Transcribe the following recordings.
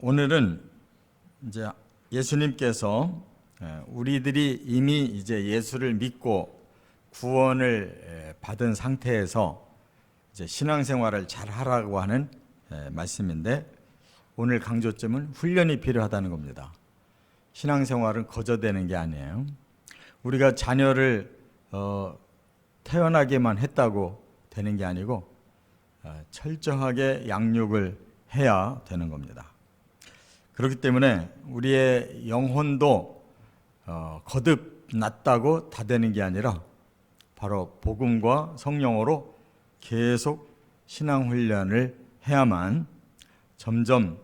오늘은 이제 예수님께서 우리들이 이미 이제 예수를 믿고 구원을 받은 상태에서 이제 신앙생활을 잘 하라고 하는 말씀인데, 오늘 강조점은 훈련이 필요하다는 겁니다. 신앙생활은 거저되는 게 아니에요. 우리가 자녀를 태어나게만 했다고 되는 게 아니고 철저하게 양육을 해야 되는 겁니다. 그렇기 때문에 우리의 영혼도 거듭 났다고 다 되는 게 아니라 바로 복음과 성령으로 계속 신앙훈련을 해야만 점점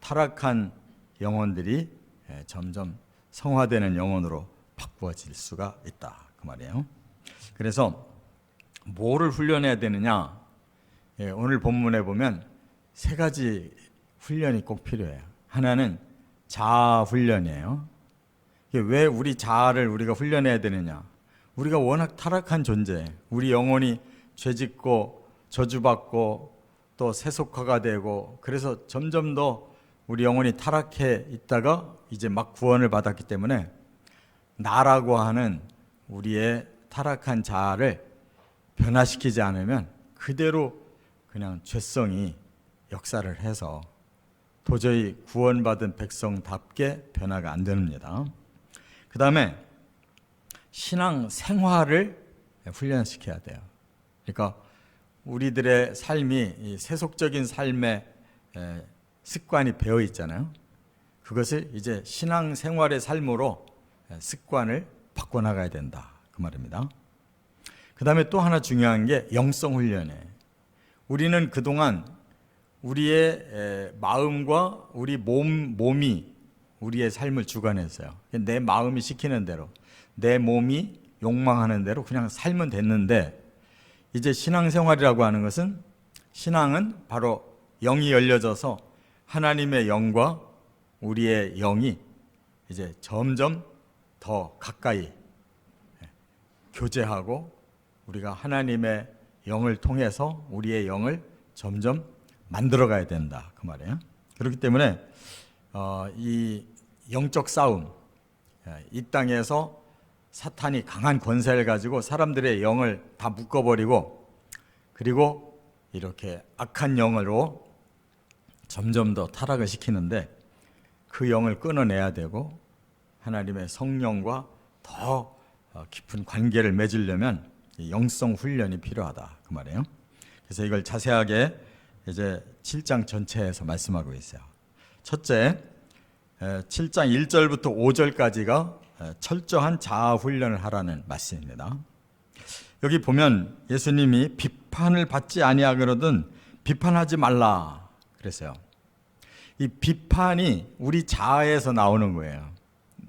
타락한 영혼들이 점점 성화되는 영혼으로 바꾸어질 수가 있다, 그 말이에요. 그래서 뭐를 훈련해야 되느냐? 오늘 본문에 보면 세 가지 훈련이 꼭 필요해요. 하나는 자아 훈련이에요. 왜 우리 자아를 우리가 훈련해야 되느냐? 우리가 워낙 타락한 존재, 우리 영혼이 죄짓고 저주받고 또 세속화가 되고, 그래서 점점 더 우리 영혼이 타락해 있다가 이제 막 구원을 받았기 때문에 나라고 하는 우리의 타락한 자아를 변화시키지 않으면 그대로 그냥 죄성이 역사를 해서 도저히 구원받은 백성답게 변화가 안 됩니다. 그 다음에 신앙 생활을 훈련시켜야 돼요. 그러니까 우리들의 삶이 이 세속적인 삶의 습관이 배어 있잖아요. 그것을 이제 신앙 생활의 삶으로 습관을 바꿔나가야 된다, 그 말입니다. 그 다음에 또 하나 중요한 게 영성 훈련이에요. 우리는 그동안 우리의 마음과 우리 몸이 우리의 삶을 주관했어요. 내 마음이 시키는 대로, 내 몸이 욕망하는 대로 그냥 살면 됐는데, 이제 신앙생활이라고 하는 것은, 신앙은 바로 영이 열려져서 하나님의 영과 우리의 영이 이제 점점 더 가까이 교제하고, 우리가 하나님의 영을 통해서 우리의 영을 점점 만들어가야 된다, 그 말이에요. 그렇기 때문에 이 영적 싸움, 이 땅에서 사탄이 강한 권세를 가지고 사람들의 영을 다 묶어버리고, 그리고 이렇게 악한 영으로 점점 더 타락을 시키는데, 그 영을 끊어내야 되고 하나님의 성령과 더 깊은 관계를 맺으려면 영성 훈련이 필요하다, 그 말이에요. 그래서 이걸 자세하게 이제 7장 전체에서 말씀하고 있어요. 첫째, 7장 1절부터 5절까지가 철저한 자아 훈련을 하라는 말씀입니다. 여기 보면 예수님이 비판을 받지 아니하거든 비판하지 말라 그랬어요. 이 비판이 우리 자아에서 나오는 거예요.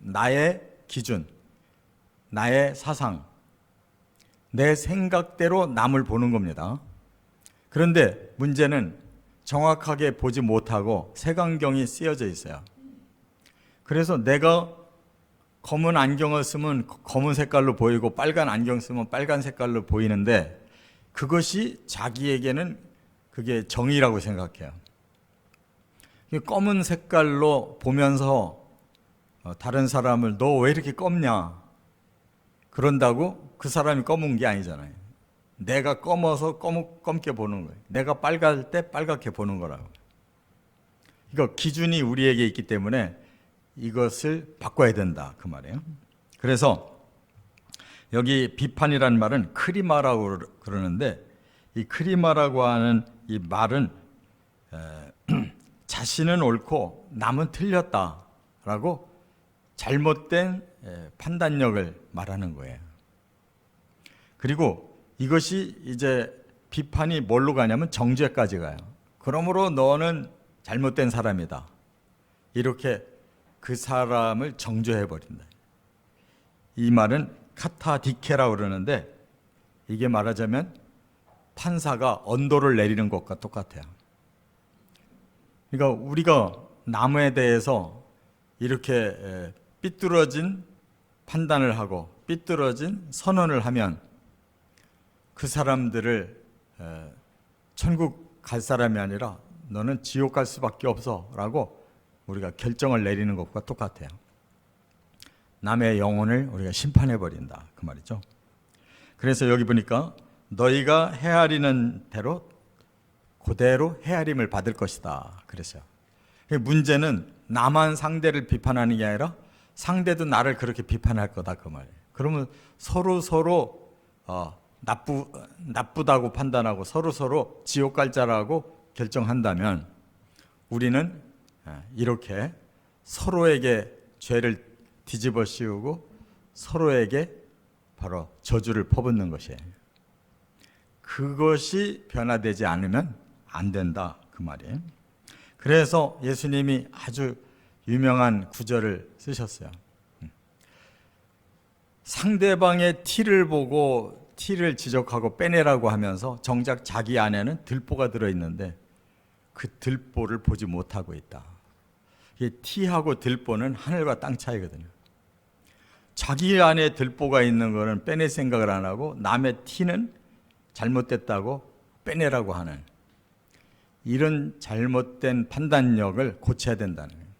나의 기준, 나의 사상, 내 생각대로 남을 보는 겁니다. 그런데 문제는 정확하게 보지 못하고 색안경이 쓰여져 있어요. 그래서 내가 검은 안경을 쓰면 검은 색깔로 보이고 빨간 안경 쓰면 빨간 색깔로 보이는데, 그것이 자기에게는 그게 정의라고 생각해요. 검은 색깔로 보면서 다른 사람을 너 왜 이렇게 검냐 그런다고 그 사람이 검은 게 아니잖아요. 내가 검어서 검게 보는 거예요. 내가 빨갈 때 빨갛게 보는 거라고. 그러니까 기준이 우리에게 있기 때문에 이것을 바꿔야 된다, 그 말이에요. 그래서 여기 비판이라는 말은 크리마라고 그러는데, 이 크리마라고 하는 이 말은 자신은 옳고 남은 틀렸다라고 잘못된 판단력을 말하는 거예요. 그리고 이것이 이제 비판이 뭘로 가냐면 정죄까지 가요. 그러므로 너는 잘못된 사람이다, 이렇게 그 사람을 정죄해 버린다. 이 말은 카타디케라고 그러는데, 이게 말하자면 판사가 언도를 내리는 것과 똑같아요. 그러니까 우리가 남에 대해서 이렇게 삐뚤어진 판단을 하고 삐뚤어진 선언을 하면 그 사람들을 천국 갈 사람이 아니라 너는 지옥 갈 수밖에 없어 라고 우리가 결정을 내리는 것과 똑같아요. 남의 영혼을 우리가 심판해 버린다 그 말이죠. 그래서 여기 보니까 너희가 헤아리는 대로 그대로 헤아림을 받을 것이다 그랬어요. 문제는 나만 상대를 비판하는 게 아니라 상대도 나를 그렇게 비판할 거다 그 말이에요. 그러면 서로 나쁘다고 판단하고 서로 지옥 갈 자라고 결정한다면 우리는 이렇게 서로에게 죄를 뒤집어 씌우고 서로에게 바로 저주를 퍼붓는 것이에요. 그것이 변화되지 않으면 안 된다 그 말이에요. 그래서 예수님이 아주 유명한 구절을 쓰셨어요. 상대방의 티를 보고 티를 지적하고 빼내라고 하면서 정작 자기 안에는 들보가 들어있는데 그 들보를 보지 못하고 있다. 이 티하고 들보는 하늘과 땅 차이거든요. 자기 안에 들보가 있는 거는 빼낼 생각을 안 하고 남의 티는 잘못됐다고 빼내라고 하는 이런 잘못된 판단력을 고쳐야 된다는 거예요.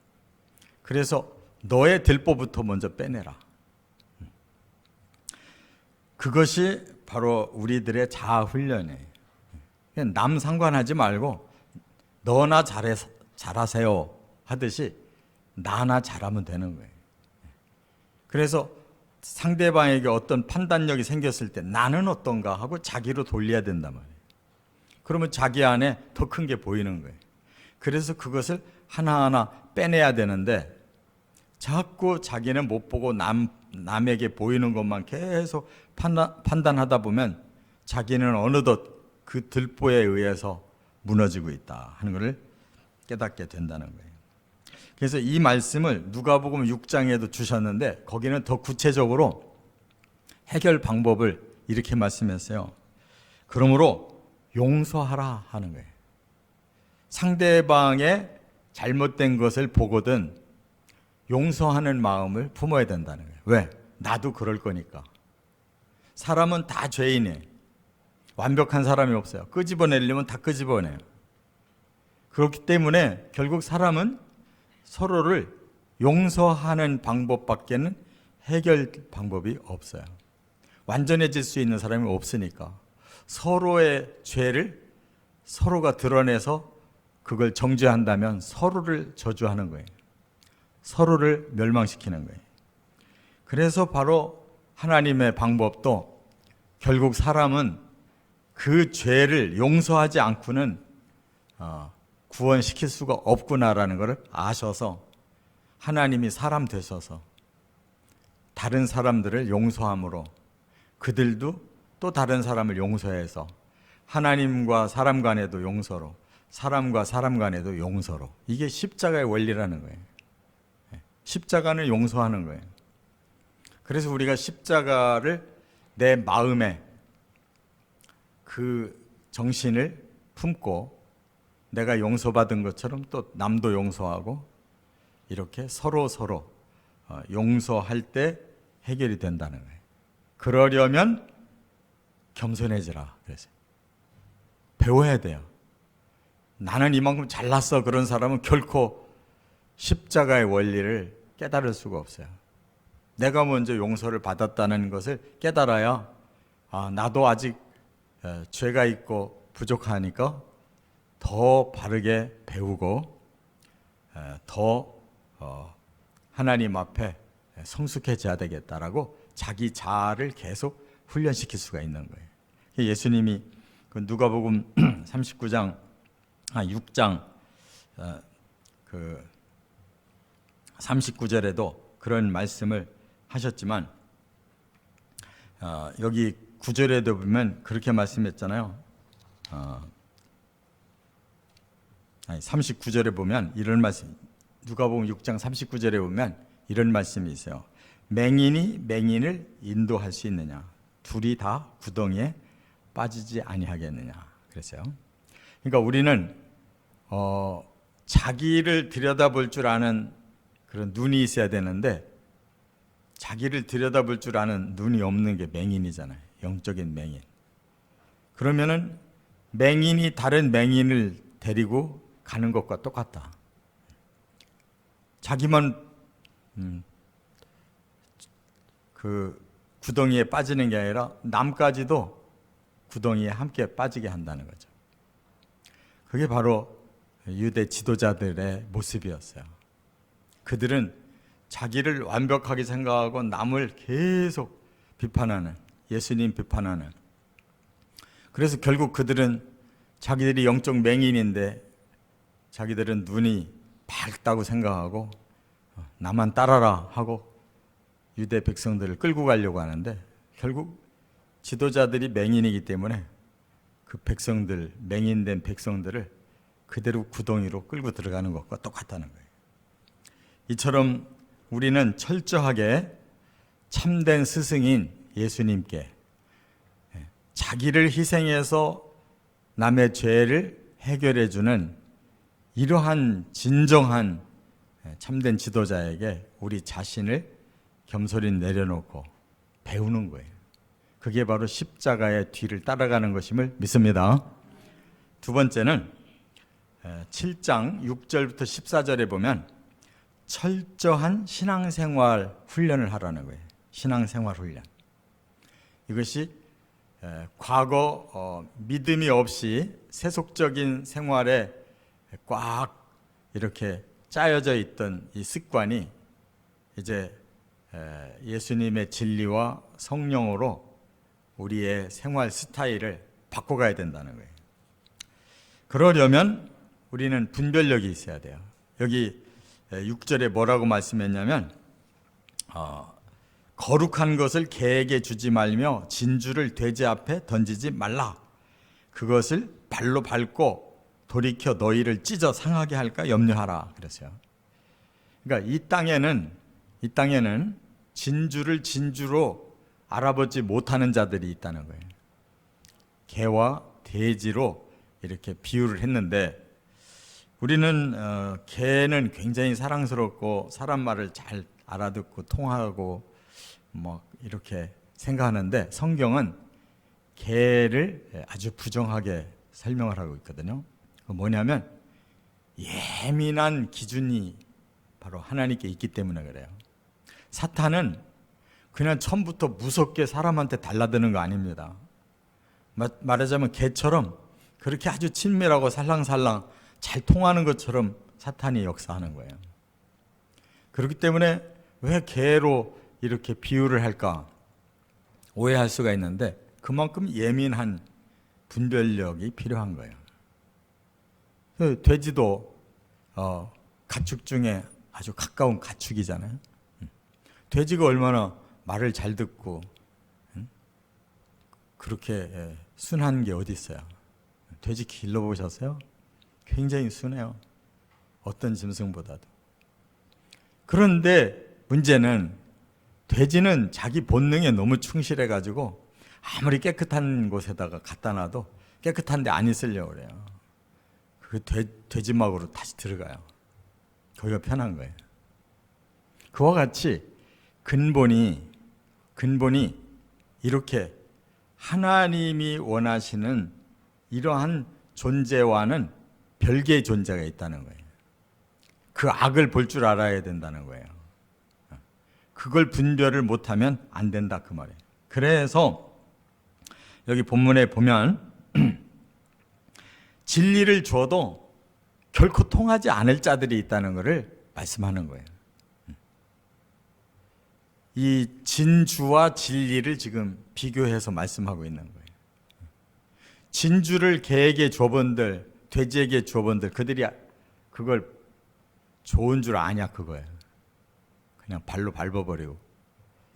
그래서 너의 들보부터 먼저 빼내라. 그것이 바로 우리들의 자아 훈련이에요. 남 상관하지 말고 너나 잘하세요 하듯이 나나 잘하면 되는 거예요. 그래서 상대방에게 어떤 판단력이 생겼을 때 나는 어떤가 하고 자기로 돌려야 된단 말이에요. 그러면 자기 안에 더 큰 게 보이는 거예요. 그래서 그것을 하나하나 빼내야 되는데 자꾸 자기는 못 보고 남에게 보이는 것만 계속 판단하다 보면 자기는 어느덧 그 들보에 의해서 무너지고 있다 하는 것을 깨닫게 된다는 거예요. 그래서 이 말씀을 누가복음 6장에도 주셨는데 거기는 더 구체적으로 해결 방법을 이렇게 말씀했어요. 그러므로 용서하라 하는 거예요. 상대방의 잘못된 것을 보거든 용서하는 마음을 품어야 된다는 거예요. 왜? 나도 그럴 거니까. 사람은 다 죄인이에요. 완벽한 사람이 없어요. 끄집어내려면 다 끄집어내요. 그렇기 때문에 결국 사람은 서로를 용서하는 방법밖에는 해결 방법이 없어요. 완전해질 수 있는 사람이 없으니까 서로의 죄를 서로가 드러내서 그걸 정죄한다면 서로를 저주하는 거예요. 서로를 멸망시키는 거예요. 그래서 바로 하나님의 방법도 결국 사람은 그 죄를 용서하지 않고는 구원시킬 수가 없구나라는 것을 아셔서 하나님이 사람 되셔서 다른 사람들을 용서함으로 그들도 또 다른 사람을 용서해서 하나님과 사람 간에도 용서로 사람과 사람 간에도 용서로 이게 십자가의 원리라는 거예요. 십자가는 용서하는 거예요. 그래서 우리가 십자가를 내 마음에 그 정신을 품고 내가 용서받은 것처럼 또 남도 용서하고 이렇게 서로 용서할 때 해결이 된다는 거예요. 그러려면 겸손해지라 그랬어요. 배워야 돼요. 나는 이만큼 잘났어 그런 사람은 결코 십자가의 원리를 깨달을 수가 없어요. 내가 먼저 용서를 받았다는 것을 깨달아야 나도 아직 죄가 있고 부족하니까 더 바르게 배우고 더 하나님 앞에 성숙해져야 되겠다라고 자기 자아를 계속 훈련시킬 수가 있는 거예요. 예수님이 누가복음 39장 6장 그 39절에도 그런 말씀을 하셨지만 여기 9절에도 보면 그렇게 말씀했잖아요. 39절에 보면 이런 말씀, 누가복음 6장 39절에 보면 이런 말씀이 있어요. 맹인이 맹인을 인도할 수 있느냐? 둘이 다 구덩이에 빠지지 아니하겠느냐? 그랬어요. 그러니까 우리는 자기를 들여다볼 줄 아는 그런 눈이 있어야 되는데 자기를 들여다볼 줄 아는 눈이 없는 게 맹인이잖아요. 영적인 맹인. 그러면은 맹인이 다른 맹인을 데리고 가는 것과 똑같다. 자기만 그 구덩이에 빠지는 게 아니라 남까지도 구덩이에 함께 빠지게 한다는 거죠. 그게 바로 유대 지도자들의 모습이었어요. 그들은 자기를 완벽하게 생각하고 남을 계속 비판하는, 예수님 비판하는, 그래서 결국 그들은 자기들이 영적 맹인인데 자기들은 눈이 밝다고 생각하고 나만 따라라 하고 유대 백성들을 끌고 가려고 하는데, 결국 지도자들이 맹인이기 때문에 그 백성들, 맹인된 백성들을 그대로 구덩이로 끌고 들어가는 것과 똑같다는 거예요. 이처럼 우리는 철저하게 참된 스승인 예수님께 자기를 희생해서 남의 죄를 해결해 주는 이러한 진정한 참된 지도자에게 우리 자신을 겸손히 내려놓고 배우는 거예요. 그게 바로 십자가의 뒤를 따라가는 것임을 믿습니다. 두 번째는 7장 6절부터 14절에 보면 철저한 신앙생활 훈련을 하라는 거예요. 신앙생활 훈련. 이것이 과거 믿음이 없이 세속적인 생활에 꽉 이렇게 짜여져 있던 이 습관이 이제 예수님의 진리와 성령으로 우리의 생활 스타일을 바꿔가야 된다는 거예요. 그러려면 우리는 분별력이 있어야 돼요. 여기 6절에 뭐라고 말씀했냐면 거룩한 것을 개에게 주지 말며 진주를 돼지 앞에 던지지 말라. 그것을 발로 밟고 돌이켜 너희를 찢어 상하게 할까 염려하라 그랬어요. 그러니까 이 땅에는 진주를 진주로 알아보지 못하는 자들이 있다는 거예요. 개와 돼지로 이렇게 비유를 했는데, 우리는 개는 굉장히 사랑스럽고 사람 말을 잘 알아듣고 통하고 뭐 이렇게 생각하는데, 성경은 개를 아주 부정하게 설명을 하고 있거든요. 뭐냐면 예민한 기준이 바로 하나님께 있기 때문에 그래요. 사탄은 그냥 처음부터 무섭게 사람한테 달라드는 거 아닙니다. 말하자면 개처럼 그렇게 아주 친밀하고 살랑살랑 잘 통하는 것처럼 사탄이 역사하는 거예요. 그렇기 때문에 왜 개로 이렇게 비유를 할까 오해할 수가 있는데, 그만큼 예민한 분별력이 필요한 거예요. 돼지도 가축 중에 아주 가까운 가축이잖아요. 돼지가 얼마나 말을 잘 듣고 그렇게 순한 게 어디 있어요. 돼지 길러보셨어요? 굉장히 순해요. 어떤 짐승보다도. 그런데 문제는 돼지는 자기 본능에 너무 충실해가지고 아무리 깨끗한 곳에다가 갖다 놔도 깨끗한데 안 있으려고 그래요. 그 돼지막으로 다시 들어가요. 거기가 편한 거예요. 그와 같이 근본이 이렇게 하나님이 원하시는 이러한 존재와는 별개의 존재가 있다는 거예요. 그 악을 볼 줄 알아야 된다는 거예요. 그걸 분별을 못하면 안 된다 그 말이에요. 그래서 여기 본문에 보면 진리를 줘도 결코 통하지 않을 자들이 있다는 것을 말씀하는 거예요. 이 진주와 진리를 지금 비교해서 말씀하고 있는 거예요. 진주를 개에게 줘본들, 돼지에게 줘본들, 그들이 그걸 좋은 줄 아냐 그거예요. 그냥 발로 밟아버리고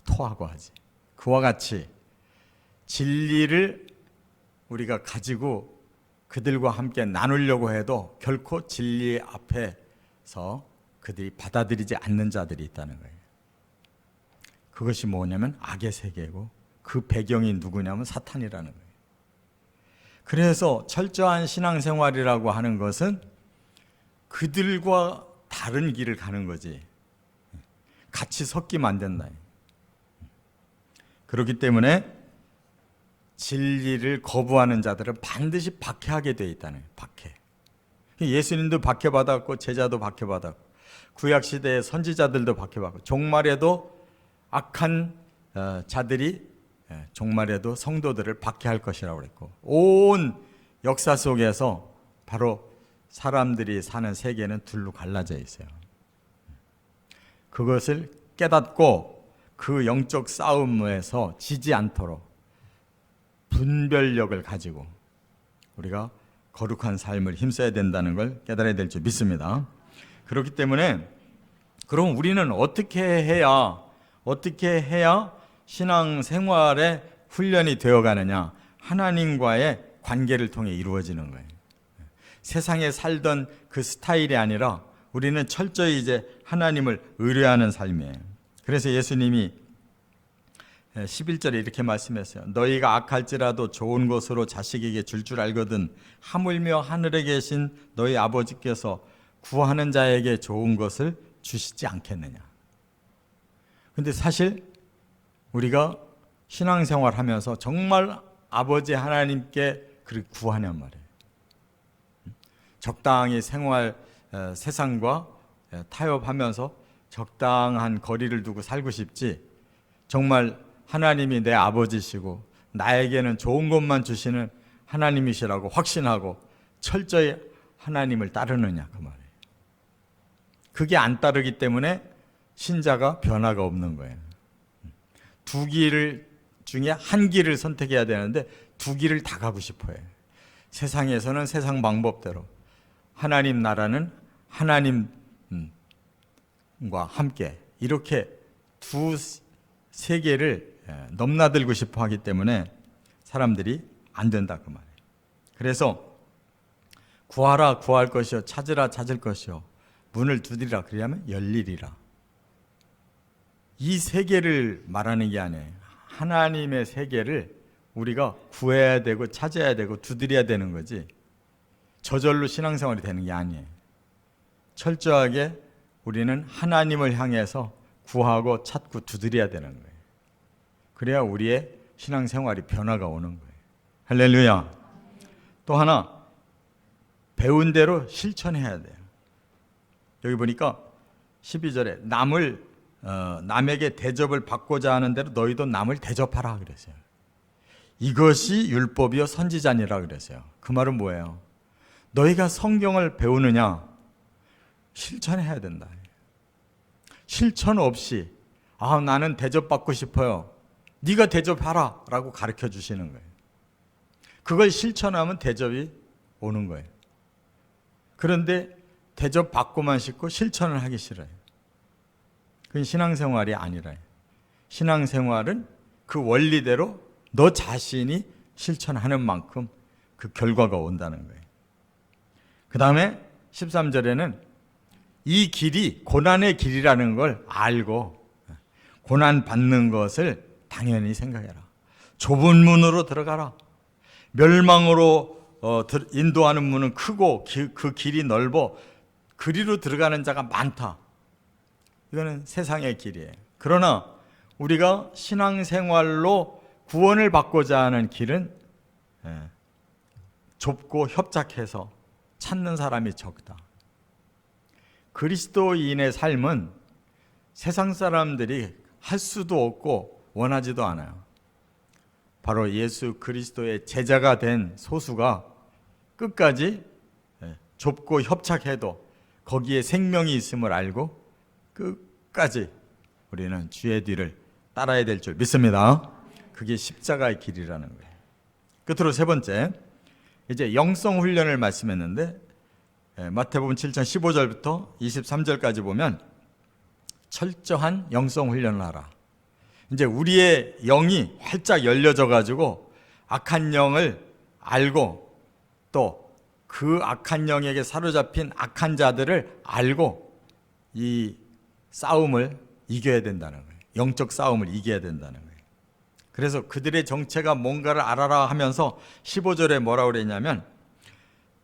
토하고 하지. 그와 같이 진리를 우리가 가지고 그들과 함께 나누려고 해도 결코 진리 앞에서 그들이 받아들이지 않는 자들이 있다는 거예요. 그것이 뭐냐면 악의 세계고, 그 배경이 누구냐면 사탄이라는 거예요. 그래서 철저한 신앙생활이라고 하는 것은 그들과 다른 길을 가는 거지 같이 섞이면 안 된다. 그렇기 때문에 진리를 거부하는 자들은 반드시 박해하게 돼 있다는 거예요. 박해. 예수님도 박해받았고 제자도 박해받았고 구약 시대의 선지자들도 박해받고 종말에도 악한 자들이 종말에도 성도들을 박해할 것이라고 그랬고 온 역사 속에서 바로 사람들이 사는 세계는 둘로 갈라져 있어요. 그것을 깨닫고 그 영적 싸움에서 지지 않도록 분별력을 가지고 우리가 거룩한 삶을 힘써야 된다는 걸 깨달아야 될 줄 믿습니다. 그렇기 때문에 그럼 우리는 어떻게 해야 신앙생활의 훈련이 되어가느냐? 하나님과의 관계를 통해 이루어지는 거예요. 세상에 살던 그 스타일이 아니라 우리는 철저히 이제 하나님을 의뢰하는 삶이에요. 그래서 예수님이 11절에 이렇게 말씀했어요. 너희가 악할지라도 좋은 것으로 자식에게 줄 알거든 하물며 하늘에 계신 너희 아버지께서 구하는 자에게 좋은 것을 주시지 않겠느냐. 근데 사실 우리가 신앙생활 하면서 정말 아버지 하나님께 그렇게 구하냔 말이에요. 적당히 세상과 타협하면서 적당한 거리를 두고 살고 싶지, 정말 하나님이 내 아버지시고 나에게는 좋은 것만 주시는 하나님이시라고 확신하고 철저히 하나님을 따르느냐 그 말이에요. 그게 안 따르기 때문에 신자가 변화가 없는 거예요. 두 길 중에 한 길을 선택해야 되는데 두 길을 다 가고 싶어요. 세상에서는 세상 방법대로, 하나님 나라는 하나님과 함께, 이렇게 두 세계를 넘나들고 싶어 하기 때문에 사람들이 안 된다 그 말이에요. 그래서 구하라 구할 것이요 찾으라 찾을 것이요 문을 두드리라 그리하면 열리리라. 이 세계를 말하는 게 아니에요. 하나님의 세계를 우리가 구해야 되고 찾아야 되고 두드려야 되는 거지, 저절로 신앙생활이 되는 게 아니에요. 철저하게 우리는 하나님을 향해서 구하고 찾고 두드려야 되는 거예요. 그래야 우리의 신앙생활이 변화가 오는 거예요. 할렐루야. 또 하나, 배운 대로 실천해야 돼요. 여기 보니까 12절에 남에게 대접을 받고자 하는 대로 너희도 남을 대접하라 그랬어요. 이것이 율법이요 선지자니라 그랬어요. 그 말은 뭐예요? 너희가 성경을 배우느냐? 실천해야 된다. 실천 없이 나는 대접받고 싶어요, 네가 대접하라 라고 가르쳐 주시는 거예요. 그걸 실천하면 대접이 오는 거예요. 그런데 대접받고만 싶고 실천을 하기 싫어요. 그건 신앙생활이 아니라요. 신앙생활은 그 원리대로 너 자신이 실천하는 만큼 그 결과가 온다는 거예요. 그 다음에 13절에는 이 길이 고난의 길이라는 걸 알고 고난 받는 것을 당연히 생각해라. 좁은 문으로 들어가라. 멸망으로 인도하는 문은 크고 그 길이 넓어 그리로 들어가는 자가 많다. 이거는 세상의 길이에요. 그러나 우리가 신앙생활로 구원을 받고자 하는 길은 좁고 협착해서 찾는 사람이 적다. 그리스도인의 삶은 세상 사람들이 할 수도 없고 원하지도 않아요. 바로 예수 그리스도의 제자가 된 소수가 끝까지 좁고 협착해도 거기에 생명이 있음을 알고 끝까지 우리는 주의 뒤를 따라야 될 줄 믿습니다. 그게 십자가의 길이라는 거예요. 끝으로 세 번째, 이제 영성 훈련을 말씀했는데 마태복음 7장 15절부터 23절까지 보면 철저한 영성 훈련을 하라. 이제 우리의 영이 활짝 열려져 가지고 악한 영을 알고 또 그 악한 영에게 사로잡힌 악한 자들을 알고 이 싸움을 이겨야 된다는 거예요. 영적 싸움을 이겨야 된다는 거예요. 그래서 그들의 정체가 뭔가를 알아라 하면서 15절에 뭐라고 그랬냐면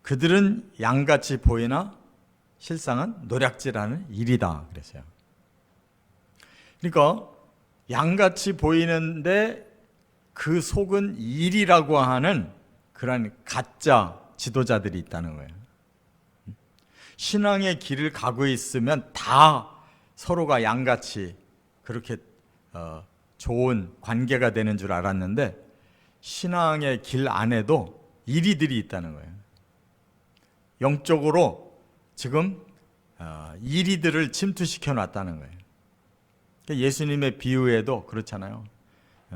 그들은 양같이 보이나 실상은 노략질하는 일이다 그랬어요. 그러니까 양같이 보이는데 그 속은 일이라고 하는 그런 가짜 지도자들이 있다는 거예요. 신앙의 길을 가고 있으면 다 서로가 양같이 그렇게 좋은 관계가 되는 줄 알았는데 신앙의 길 안에도 이리들이 있다는 거예요. 영적으로 지금 이리들을 침투시켜 놨다는 거예요. 그러니까 예수님의 비유에도 그렇잖아요.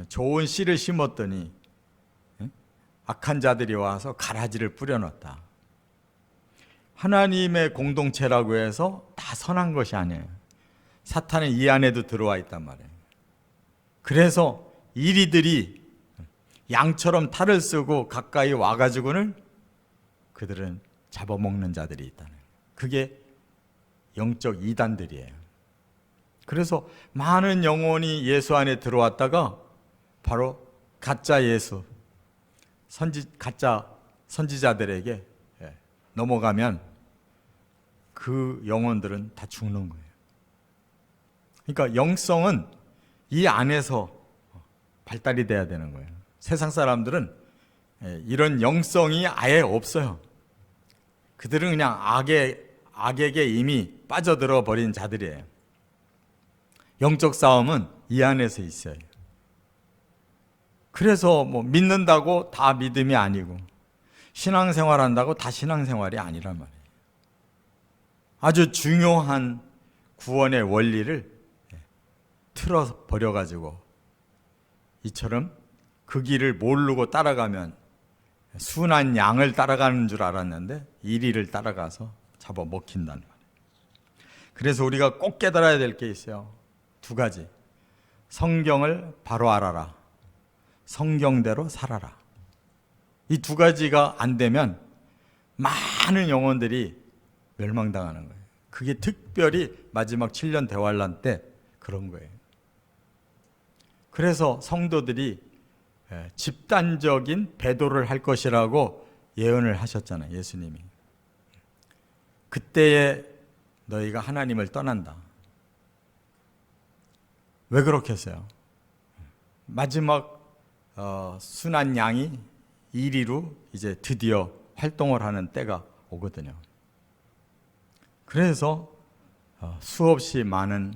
좋은 씨를 심었더니 악한 자들이 와서 가라지를 뿌려놨다. 하나님의 공동체라고 해서 다 선한 것이 아니에요. 사탄은 이 안에도 들어와 있단 말이에요. 그래서 이리들이 양처럼 탈을 쓰고 가까이 와가지고는 그들은 잡아먹는 자들이 있다는 거예요. 그게 영적 이단들이에요. 그래서 많은 영혼이 예수 안에 들어왔다가 바로 가짜 예수, 가짜 선지자들에게 넘어가면 그 영혼들은 다 죽는 거예요. 그러니까 영성은 이 안에서 발달이 돼야 되는 거예요. 세상 사람들은 이런 영성이 아예 없어요. 그들은 그냥 악에게 이미 빠져들어 버린 자들이에요. 영적 싸움은 이 안에서 있어요. 그래서 믿는다고 다 믿음이 아니고 신앙생활 한다고 다 신앙생활이 아니란 말이에요. 아주 중요한 구원의 원리를 틀어 버려가지고 이처럼 그 길을 모르고 따라가면 순한 양을 따라가는 줄 알았는데 이리를 따라가서 잡아먹힌다는 말이에요. 그래서 우리가 꼭 깨달아야 될 게 있어요. 두 가지. 성경을 바로 알아라. 성경대로 살아라. 이 두 가지가 안 되면 많은 영혼들이 멸망당하는 거예요. 그게 특별히 마지막 7년 대환란 때 그런 거예요. 그래서 성도들이 집단적인 배도를 할 것이라고 예언을 하셨잖아요. 예수님이. 그때에 너희가 하나님을 떠난다. 왜 그렇게 했어요? 마지막 순한 양이 이리로 이제 드디어 활동을 하는 때가 오거든요. 그래서 수없이 많은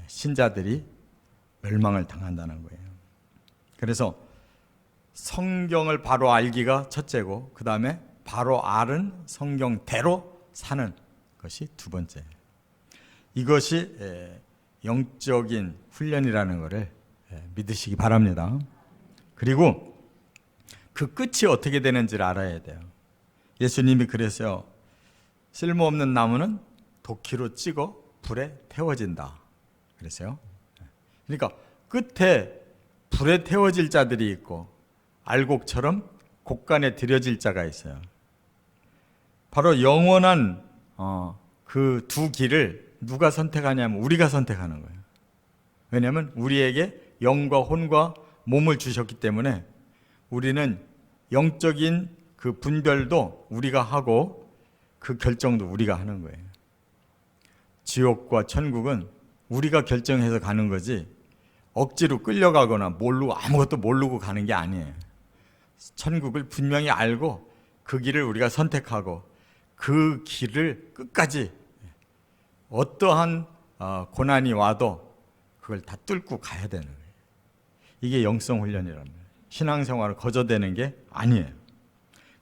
신자들이 멸망을 당한다는 거예요. 그래서 성경을 바로 알기가 첫째고 그 다음에 바로 알은 성경대로 사는 것이 두 번째. 이것이 영적인 훈련이라는 것을 믿으시기 바랍니다. 그리고 그 끝이 어떻게 되는지를 알아야 돼요. 예수님이 그랬어요. 쓸모없는 나무는 도끼로 찍어 불에 태워진다 그랬어요. 그러니까 끝에 불에 태워질 자들이 있고 알곡처럼 곡간에 들여질 자가 있어요. 바로 영원한 그 두 길을 누가 선택하냐면 우리가 선택하는 거예요. 왜냐하면 우리에게 영과 혼과 몸을 주셨기 때문에 우리는 영적인 그 분별도 우리가 하고 그 결정도 우리가 하는 거예요. 지옥과 천국은 우리가 결정해서 가는 거지 억지로 끌려가거나 모르고 아무것도 모르고 가는 게 아니에요. 천국을 분명히 알고 그 길을 우리가 선택하고 그 길을 끝까지 어떠한 고난이 와도 그걸 다 뚫고 가야 되는 거예요. 이게 영성 훈련이란 말이에요. 신앙생활을 거저대는 게 아니에요.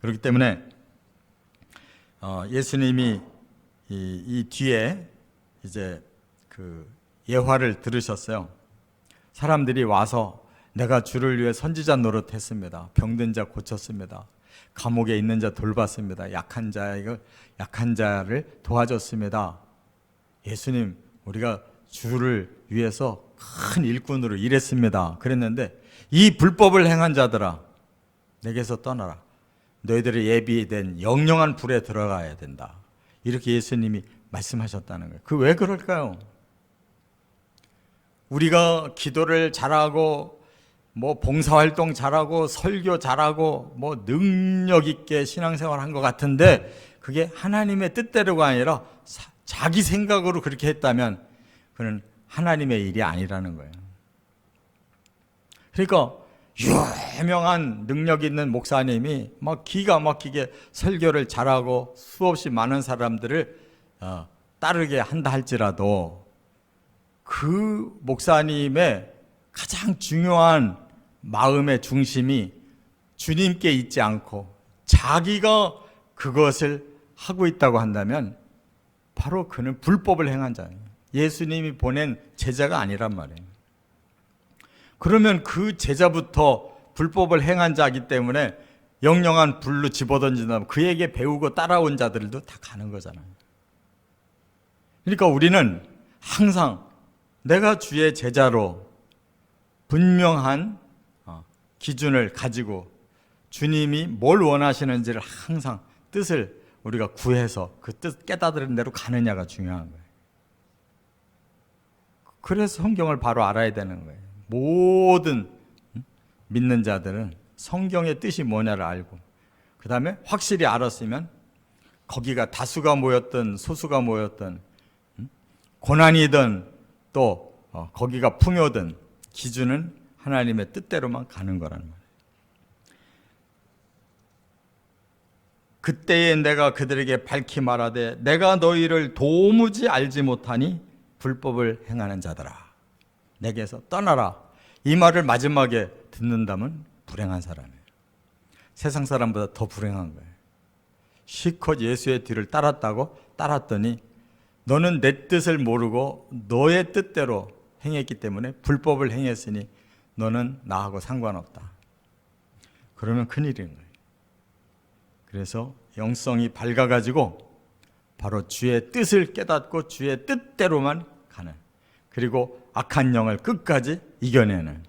그렇기 때문에 예수님이 이 뒤에 이제 그 예화를 들으셨어요. 사람들이 와서 내가 주를 위해 선지자 노릇했습니다. 병든 자 고쳤습니다. 감옥에 있는 자 돌봤습니다. 약한 자를 도와줬습니다. 예수님, 우리가 주를 위해서 큰 일꾼으로 일했습니다. 그랬는데 이 불법을 행한 자들아, 내게서 떠나라. 너희들의 예비된 영영한 불에 들어가야 된다. 이렇게 예수님이 말씀하셨다는 거예요. 그 왜 그럴까요? 우리가 기도를 잘하고 봉사활동 잘하고 설교 잘하고 능력 있게 신앙생활 한 것 같은데 그게 하나님의 뜻대로가 아니라 자기 생각으로 그렇게 했다면 그는 하나님의 일이 아니라는 거예요. 그러니까 유명한 능력 있는 목사님이 기가 막히게 설교를 잘하고 수없이 많은 사람들을 따르게 한다 할지라도 그 목사님의 가장 중요한 마음의 중심이 주님께 있지 않고 자기가 그것을 하고 있다고 한다면 바로 그는 불법을 행한 자예요. 예수님이 보낸 제자가 아니란 말이에요. 그러면 그 제자부터 불법을 행한 자이기 때문에 영영한 불로 집어던진다면 그에게 배우고 따라온 자들도 다 가는 거잖아요. 그러니까 우리는 항상 내가 주의 제자로 분명한 기준을 가지고 주님이 뭘 원하시는지를 항상 뜻을 우리가 구해서 그 뜻 깨닫는 대로 가느냐가 중요한 거예요. 그래서 성경을 바로 알아야 되는 거예요. 모든 믿는 자들은 성경의 뜻이 뭐냐를 알고 그 다음에 확실히 알았으면 거기가 다수가 모였든 소수가 모였든 고난이든 또 거기가 풍요든 기준은 하나님의 뜻대로만 가는 거라는 말이에요. 그때에 내가 그들에게 밝히 말하되 내가 너희를 도무지 알지 못하니 불법을 행하는 자들아 내게서 떠나라. 이 말을 마지막에 듣는다면 불행한 사람이에요. 세상 사람보다 더 불행한 거예요. 실컷 예수의 뒤를 따랐더니 너는 내 뜻을 모르고 너의 뜻대로 행했기 때문에 불법을 행했으니 너는 나하고 상관없다. 그러면 큰일인 거예요. 그래서 영성이 밝아가지고 바로 주의 뜻을 깨닫고 주의 뜻대로만 가는, 그리고 악한 영을 끝까지 이겨내는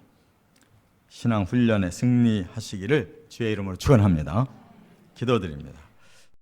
신앙 훈련에 승리하시기를 주의 이름으로 축원합니다. 기도드립니다.